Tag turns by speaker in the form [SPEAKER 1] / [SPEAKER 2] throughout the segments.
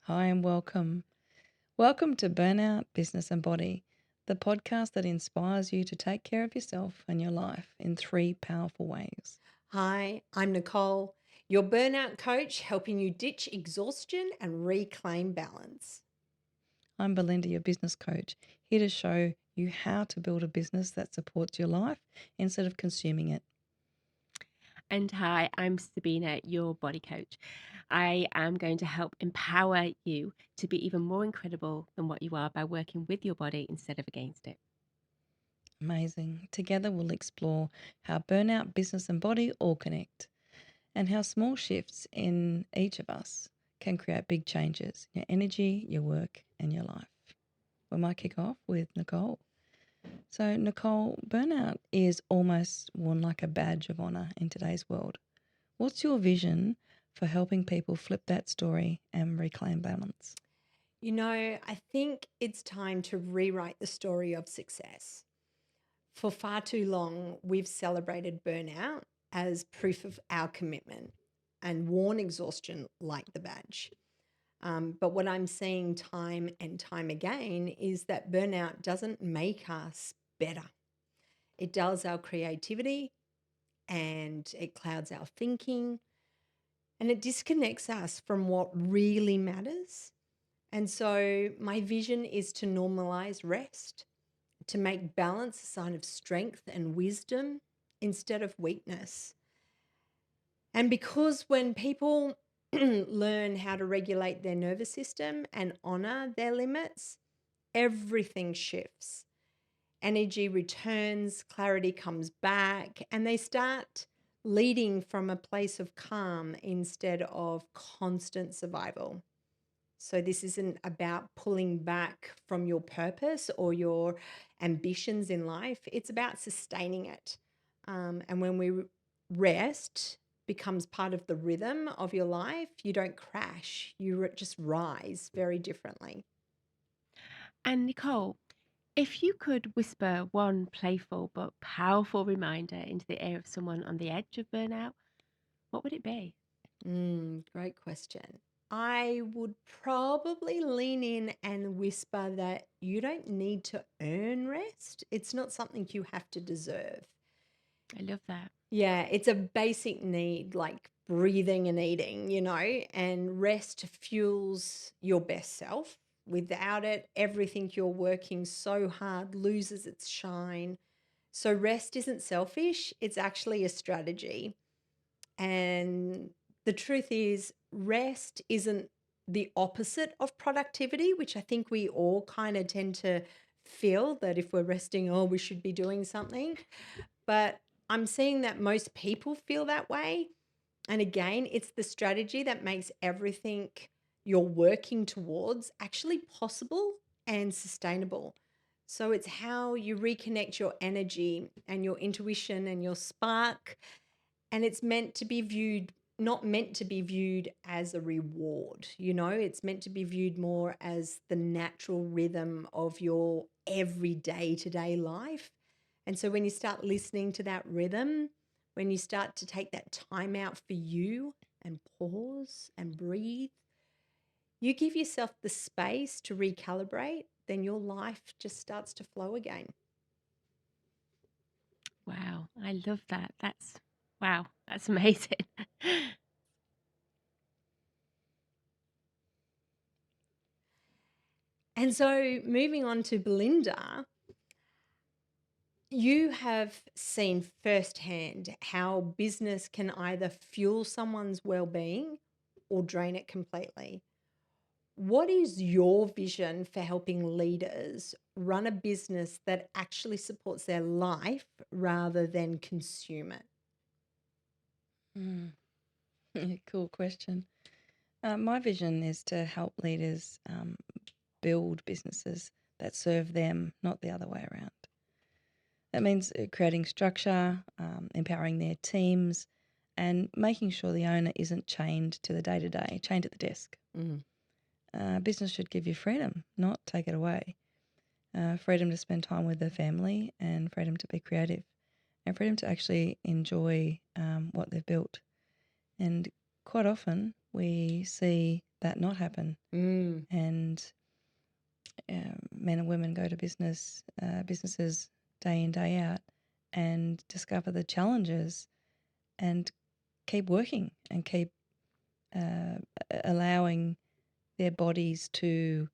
[SPEAKER 1] Hi and welcome. Welcome to Burnout, Business and Body, the podcast that inspires you to take care of yourself and your life in three powerful ways.
[SPEAKER 2] Hi, I'm Nicole, your burnout coach, helping you ditch exhaustion and reclaim balance.
[SPEAKER 1] I'm Belinda, your business coach, here to show you how to build a business that supports your life instead of consuming it.
[SPEAKER 3] And hi, I'm Sabina, your body coach. I am going to help empower you to be even more incredible than what you are by working with your body instead of against it.
[SPEAKER 1] Amazing. Together we'll explore how burnout, business and body all connect and how small shifts in each of us can create big changes in your energy, your work and your life. We might kick off with Nicole. So, Nicole, burnout is almost worn like a badge of honour in today's world. What's your vision for helping people flip that story and reclaim balance?
[SPEAKER 2] I think it's time to rewrite the story of success. For far too long, we've celebrated burnout as proof of our commitment and worn exhaustion like the badge. But what I'm seeing time and time again is that burnout doesn't make us better. It dulls our creativity and it clouds our thinking and it disconnects us from what really matters. And so, my vision is to normalize rest, to make balance a sign of strength and wisdom instead of weakness. And because when people learn how to regulate their nervous system and honor their limits, everything shifts. Energy returns, clarity comes back, and they start leading from a place of calm instead of constant survival. So, this isn't about pulling back from your purpose or your ambitions in life, it's about sustaining it. And when rest becomes part of the rhythm of your life, you don't crash, you just rise very differently.
[SPEAKER 3] And Nicole, if you could whisper one playful but powerful reminder into the ear of someone on the edge of burnout, what would it be?
[SPEAKER 2] Great question. I would probably lean in and whisper that you don't need to earn rest. It's not something you have to deserve.
[SPEAKER 3] I love that.
[SPEAKER 2] Yeah, it's a basic need like breathing and eating, and rest fuels your best self. Without it, everything you're working so hard loses its shine. So, rest isn't selfish, it's actually a strategy. And the truth is, rest isn't the opposite of productivity, which I think we all kind of tend to feel that if we're resting, oh, we should be doing something. But I'm seeing that most people feel that way. And again, it's the strategy that makes everything you're working towards actually possible and sustainable. So it's how you reconnect your energy and your intuition and your spark, and it's meant to be viewed, not meant to be viewed as a reward. It's meant to be viewed more as the natural rhythm of your everyday to day life. And so when you start listening to that rhythm, when you start to take that time out for you and pause and breathe, you give yourself the space to recalibrate, then your life just starts to flow again.
[SPEAKER 3] Wow, I love that. Wow, that's amazing.
[SPEAKER 2] And so moving on to Belinda, you have seen firsthand how business can either fuel someone's well-being or drain it completely. What is your vision for helping leaders run a business that actually supports their life rather than consume it?
[SPEAKER 1] Mm. Cool question. My vision is to help leaders build businesses that serve them, not the other way around. That means creating structure, empowering their teams, and making sure the owner isn't chained to the day to day, chained at the desk.
[SPEAKER 2] Mm.
[SPEAKER 1] Business should give you freedom, not take it away. Freedom to spend time with their family and freedom to be creative and freedom to actually enjoy what they've built. And quite often we see that not happen. And men and women go to businesses day in, day out, and discover the challenges and keep working and keep allowing their bodies to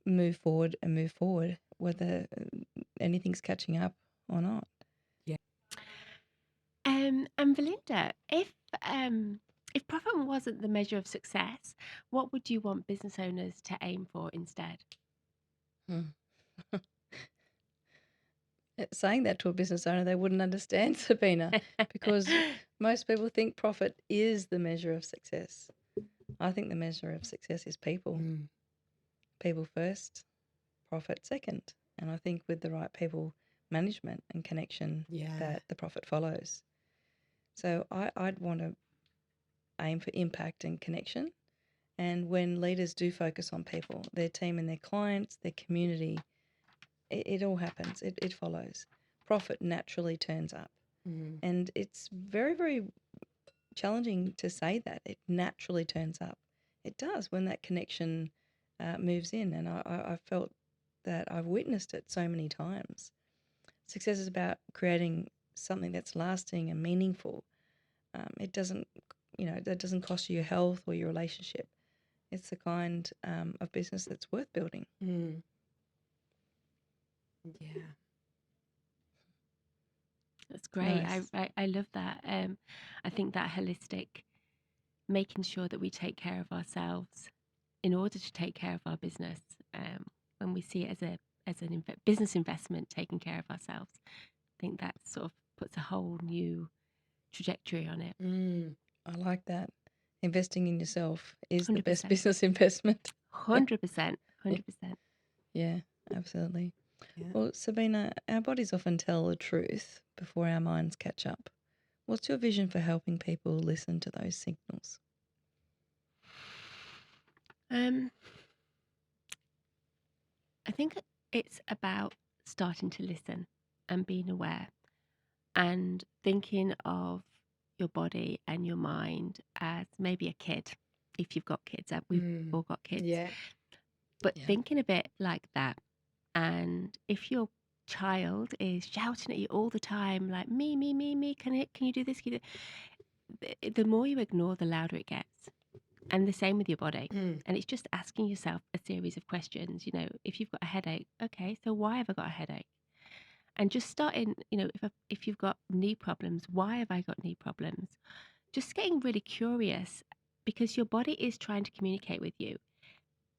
[SPEAKER 1] move forward, whether anything's catching up or not.
[SPEAKER 3] And Belinda, if profit wasn't the measure of success, what would you want business owners to aim for instead?
[SPEAKER 1] Saying that to a business owner, they wouldn't understand, Sabina, because most people think profit is the measure of success. I think the measure of success is people. People first, profit second. And I think with the right people management and connection, that the profit follows. So I'd want to aim for impact and connection. And when leaders do focus on people, their team and their clients, their community, it all happens. It follows. Profit naturally turns up. And it's very, very challenging to say that. It naturally turns up. It does when that connection moves in. And I felt that I've witnessed it so many times. Success is about creating something that's lasting and meaningful. It doesn't, that doesn't cost you your health or your relationship. It's the kind of business that's worth building.
[SPEAKER 2] Yeah.
[SPEAKER 3] That's great.
[SPEAKER 1] Nice.
[SPEAKER 3] I love that. I think that holistic, making sure that we take care of ourselves in order to take care of our business. When we see it as an business investment, taking care of ourselves, I think that sort of puts a whole new trajectory on it.
[SPEAKER 1] I like that. Investing in yourself is the best
[SPEAKER 3] 100%.
[SPEAKER 1] business investment.
[SPEAKER 3] 100%. 100%.
[SPEAKER 1] Yeah, absolutely.
[SPEAKER 2] Yeah.
[SPEAKER 1] Well, Sabina, our bodies often tell the truth before our minds catch up. What's your vision for helping people listen to those signals?
[SPEAKER 3] I think it's about starting to listen and being aware and thinking of your body and your mind as maybe a kid, if you've got kids. We've all got kids.
[SPEAKER 2] Yeah.
[SPEAKER 3] But
[SPEAKER 1] Yeah.
[SPEAKER 3] thinking a bit like that. And if your child is shouting at you all the time, like me, can you do this? Can you do... The more you ignore, the louder it gets. And the same with your body. And it's just asking yourself a series of questions. If you've got a headache, okay, so why have I got a headache? And just starting, if you've got knee problems, why have I got knee problems? Just getting really curious, because your body is trying to communicate with you.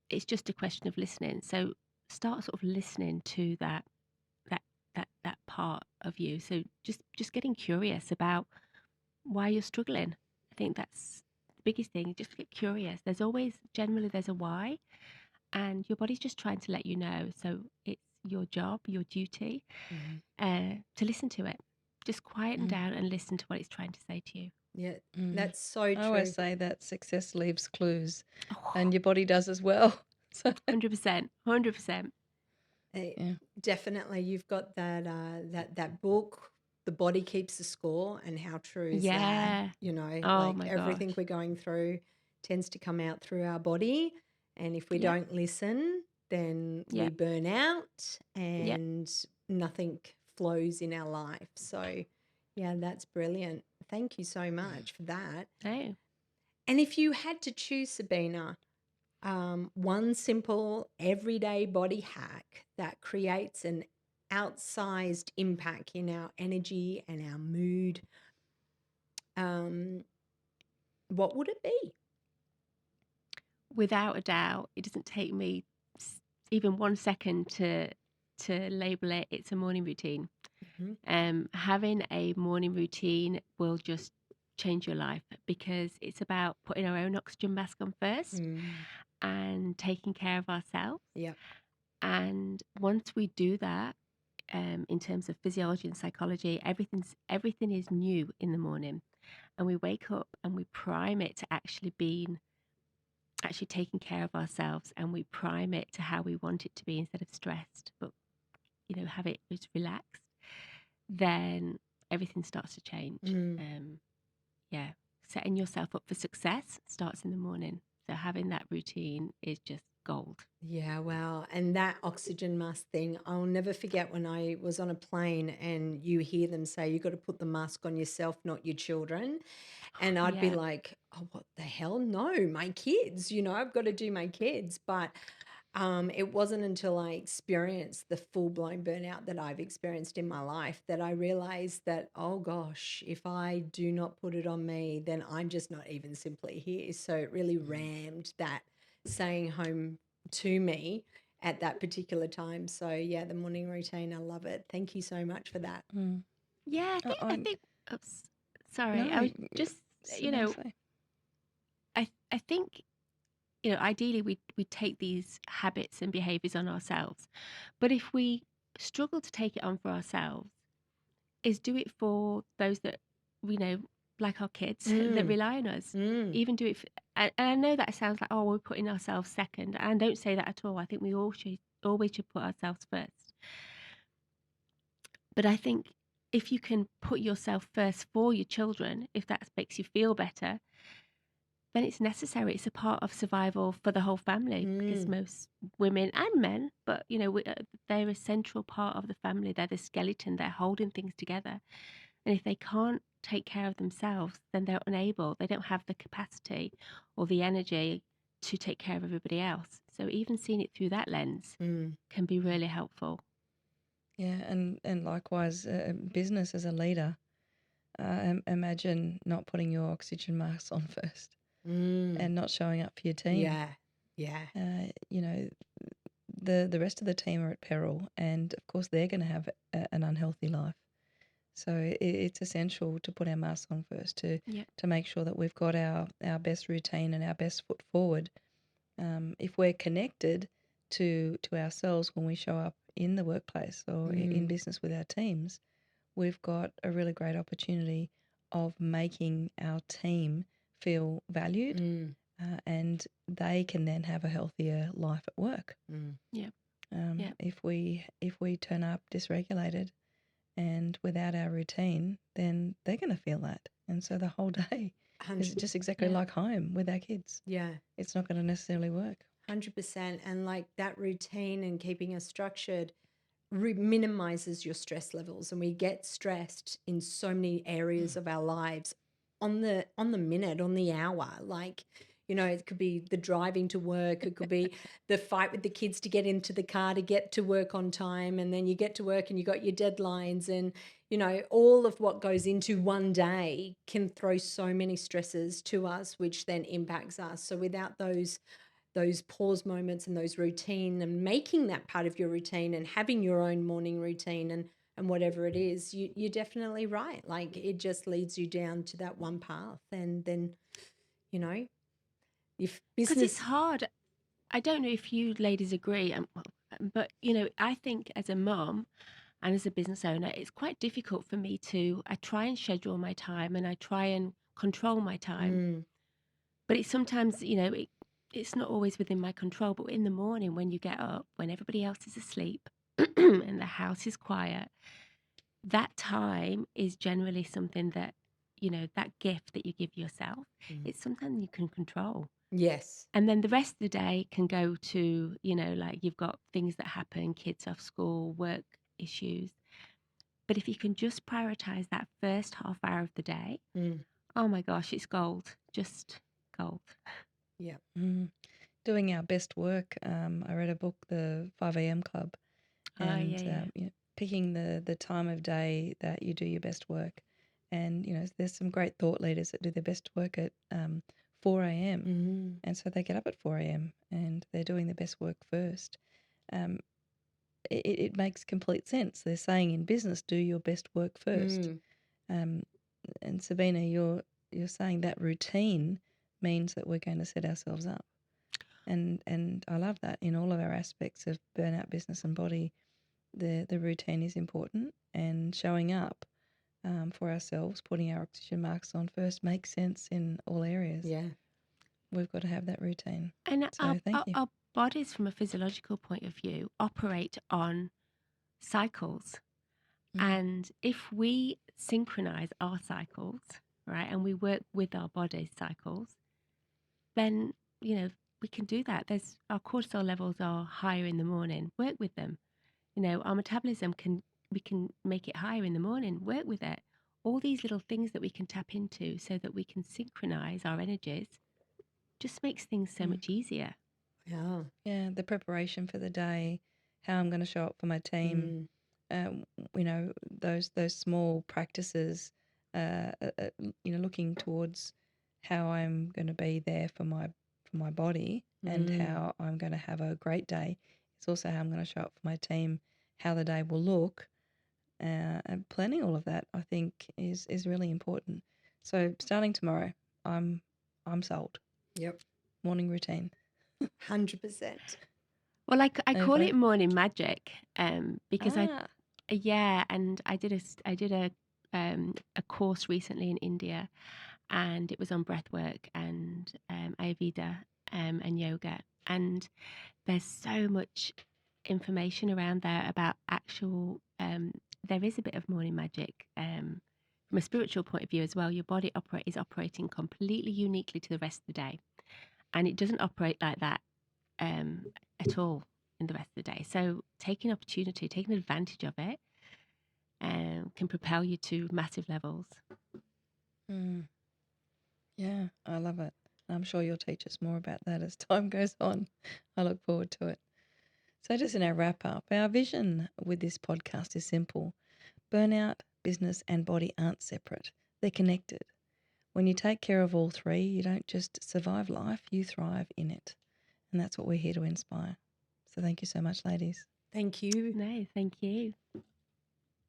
[SPEAKER 3] It's just a question of listening. So start sort of listening to that part of you. So just getting curious about why you're struggling. I think that's the biggest thing. Just get curious. There's a why, and your body's just trying to let you know. So it's your job, your duty, to listen to it. Just quieten down and listen to what it's trying to say to you.
[SPEAKER 2] Yeah, that's so
[SPEAKER 1] I
[SPEAKER 2] true.
[SPEAKER 1] always say that success leaves clues, and your body does as well. So
[SPEAKER 3] 100%, 100%.
[SPEAKER 1] yeah.
[SPEAKER 2] Definitely, you've got that book, The Body Keeps the Score, and how true is that?
[SPEAKER 3] Yeah. Oh
[SPEAKER 2] Like
[SPEAKER 3] my
[SPEAKER 2] everything
[SPEAKER 3] gosh.
[SPEAKER 2] we're going through tends to come out through our body, and if we
[SPEAKER 3] Yeah.
[SPEAKER 2] don't listen, then we
[SPEAKER 3] Yeah.
[SPEAKER 2] burn out
[SPEAKER 3] Yeah.
[SPEAKER 2] and nothing flows in our life. So, yeah, that's brilliant. Thank you so much for that.
[SPEAKER 3] Oh.
[SPEAKER 2] And if you had to choose, Sabina, one simple everyday body hack that creates an outsized impact in our energy and our mood, what would it be?
[SPEAKER 3] Without a doubt, it doesn't take me even 1 second to label it. It's a morning routine. Having a morning routine will just change your life, because it's about putting our own oxygen mask on first and taking care of ourselves.
[SPEAKER 2] Yeah.
[SPEAKER 3] And once we do that, in terms of physiology and psychology, everything is new in the morning, and we wake up and we prime it to actually taking care of ourselves, and we prime it to how we want it to be instead of stressed, but have it just relaxed. Then everything starts to change. Yeah, setting yourself up for success starts in the morning. So having that routine is just gold.
[SPEAKER 2] Yeah, wow. And that oxygen mask thing, I'll never forget when I was on a plane and you hear them say, you got to put the mask on yourself, not your children. And I'd be
[SPEAKER 3] Yeah.
[SPEAKER 2] like, oh, what the hell? No, my kids, I've got to do my kids. But it wasn't until I experienced the full blown burnout that I've experienced in my life that I realized that, oh gosh, if I do not put it on me, then I'm just not even simply here. So it really rammed that saying home to me at that particular time. So yeah, the morning routine, I love it. Thank you so much for that.
[SPEAKER 1] Mm.
[SPEAKER 3] Yeah, I
[SPEAKER 1] I
[SPEAKER 3] think oops, sorry. I
[SPEAKER 1] no,
[SPEAKER 3] was just, you
[SPEAKER 1] no,
[SPEAKER 3] know,
[SPEAKER 1] say.
[SPEAKER 3] I think, ideally we take these habits and behaviors on ourselves. But if we struggle to take it on for ourselves, is do it for those that we know, like our kids that
[SPEAKER 2] Mm,
[SPEAKER 3] rely on us.
[SPEAKER 2] mm,
[SPEAKER 3] Even do it, and I know that sounds like, oh, we're putting ourselves second. And I don't say that at all. I think we all should always should put ourselves first. But I think if you can put yourself first for your children, if that makes you feel better, then it's necessary. It's a part of survival for the whole family because
[SPEAKER 2] mm.
[SPEAKER 3] most women and men, but they're a central part of the family. They're the skeleton. They're holding things together. And if they can't take care of themselves, then they're unable. They don't have the capacity or the energy to take care of everybody else. So even seeing it through that lens
[SPEAKER 2] Mm.
[SPEAKER 3] can be really helpful.
[SPEAKER 1] Yeah, and likewise, business as a leader, imagine not putting your oxygen masks on first
[SPEAKER 2] Mm.
[SPEAKER 1] and not showing up for your team.
[SPEAKER 2] Yeah. Yeah.
[SPEAKER 1] You know, the rest of the team are at peril, and of course they're going to have an unhealthy life. So it's essential to put our masks on first
[SPEAKER 3] Yeah.
[SPEAKER 1] to make sure that we've got our best routine and our best foot forward. If we're connected to ourselves when we show up in the workplace or in
[SPEAKER 2] Mm.
[SPEAKER 1] business with our teams, we've got a really great opportunity of making our team feel valued,
[SPEAKER 2] Mm.
[SPEAKER 1] and they can then have a healthier life at work.
[SPEAKER 2] Mm.
[SPEAKER 3] Yeah. Yeah.
[SPEAKER 1] If we turn up dysregulated and without our routine, then they're going to feel that, and so the whole day is
[SPEAKER 2] 100.
[SPEAKER 1] just exactly
[SPEAKER 3] Yeah.
[SPEAKER 1] like home with our kids.
[SPEAKER 2] Yeah.
[SPEAKER 1] It's not going to necessarily work.
[SPEAKER 2] 100%. And like that routine and keeping us structured minimizes your stress levels. And we get stressed in so many areas of our lives on the minute, on the hour. Like, it could be the driving to work, it could be the fight with the kids to get into the car to get to work on time, and then you get to work and you got your deadlines, and all of what goes into one day can throw so many stresses to us, which then impacts us. So without those pause moments and those routine and making that part of your routine and having your own morning routine and whatever it is, you're definitely right. Like it just leads you down to that one path. And then, if
[SPEAKER 3] Because it's
[SPEAKER 2] business.
[SPEAKER 3] hard. I don't know if you ladies agree, but I think as a mom and as a business owner, it's quite difficult for me to. I try and schedule my time and I try and control my time,
[SPEAKER 2] Mm,
[SPEAKER 3] but it's sometimes it's not always within my control. But in the morning when you get up, when everybody else is asleep and the house is quiet, that time is generally something that that gift that you give yourself.
[SPEAKER 2] mm.
[SPEAKER 3] It's something you can control.
[SPEAKER 2] Yes.
[SPEAKER 3] And then the rest of the day can go to, like you've got things that happen, kids off school, work issues. But if you can just prioritize that first half hour of the day,
[SPEAKER 2] Mm,
[SPEAKER 3] oh my gosh, it's gold, just gold.
[SPEAKER 2] yeah.
[SPEAKER 1] Mm. Doing our best work. I read a book, The 5 a.m. Club,
[SPEAKER 3] Oh,
[SPEAKER 1] and
[SPEAKER 3] yeah, yeah.
[SPEAKER 1] picking the time of day that you do your best work. And there's some great thought leaders that do their best work at 4 a.m.
[SPEAKER 2] Mm,
[SPEAKER 1] And so they get up at 4 a.m. and they're doing their best work first. Um, it makes complete sense. They're saying in business, do your best work first.
[SPEAKER 2] mm.
[SPEAKER 1] Um, and Sabina, you're saying that routine means that we're going to set ourselves up. And I love that in all of our aspects of burnout, business, and body. The routine is important, and showing up for ourselves, putting our oxygen masks on first, makes sense in all areas.
[SPEAKER 2] Yeah.
[SPEAKER 1] We've got to have that routine.
[SPEAKER 3] And
[SPEAKER 1] So thank you.
[SPEAKER 3] our bodies, from a physiological point of view, operate on cycles.
[SPEAKER 1] Mm.
[SPEAKER 3] And if we synchronize our cycles, right, and we work with our body's cycles, then we can do that. There's our cortisol levels are higher in the morning. Work with them. Our metabolism we can make it higher in the morning. Work with it. All these little things that we can tap into so that we can synchronize our energies just makes things so
[SPEAKER 1] Mm.
[SPEAKER 3] much easier.
[SPEAKER 2] Yeah.
[SPEAKER 1] Yeah, the preparation for the day, how I'm going to show up for my team, those small practices, looking towards how I'm going to be there for my body and how I'm going to have a great day. It's also how I'm going to show up for my team, how the day will look, and planning all of that, I think, is really important. So starting tomorrow, I'm sold.
[SPEAKER 2] Yep.
[SPEAKER 1] Morning routine.
[SPEAKER 2] 100%.
[SPEAKER 3] Well, I call
[SPEAKER 1] Over.
[SPEAKER 3] it morning magic, because
[SPEAKER 1] Ah,
[SPEAKER 3] and I did a course recently in India, and it was on breath work and Ayurveda and yoga, and there's so much information around there about actual. There is a bit of morning magic from a spiritual point of view as well. Your body is operating completely uniquely to the rest of the day, and it doesn't operate like that at all in the rest of the day. So taking advantage of it can propel you to massive levels.
[SPEAKER 1] Yeah, I love it. I'm sure you'll teach us more about that as time goes on. I look forward to it. So, just in our wrap up, our vision with this podcast is simple: burnout, business, and body aren't separate, they're connected. When you take care of all three, you don't just survive life, you thrive in it. And that's what we're here to inspire. So, thank you so much, ladies.
[SPEAKER 2] Thank you.
[SPEAKER 3] No, thank you.